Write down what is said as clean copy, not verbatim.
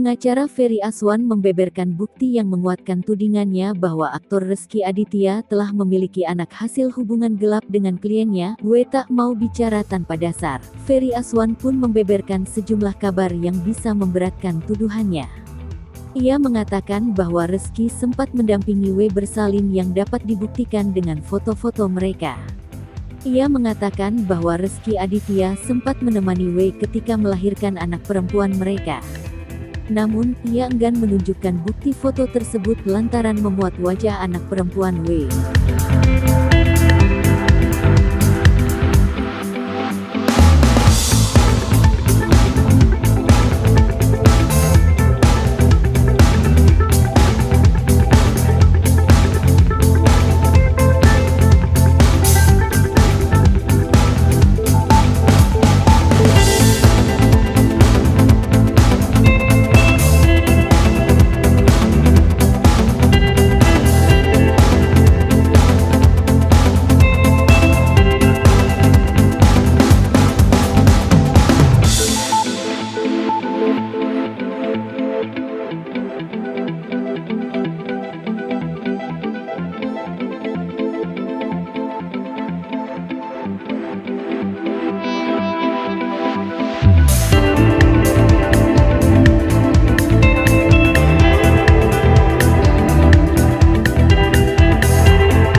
Pengacara Ferry Aswan membeberkan bukti yang menguatkan tudingannya bahwa aktor Rezky Aditya telah memiliki anak hasil hubungan gelap dengan kliennya. "Gue tak mau bicara tanpa dasar." Ferry Aswan pun membeberkan sejumlah kabar yang bisa memberatkan tuduhannya. Ia mengatakan bahwa Rezky sempat mendampingi W bersalin yang dapat dibuktikan dengan foto-foto mereka. Ia mengatakan bahwa Rezky Aditya sempat menemani W ketika melahirkan anak perempuan mereka. Namun, ia enggan menunjukkan bukti foto tersebut lantaran memuat wajah anak perempuan W.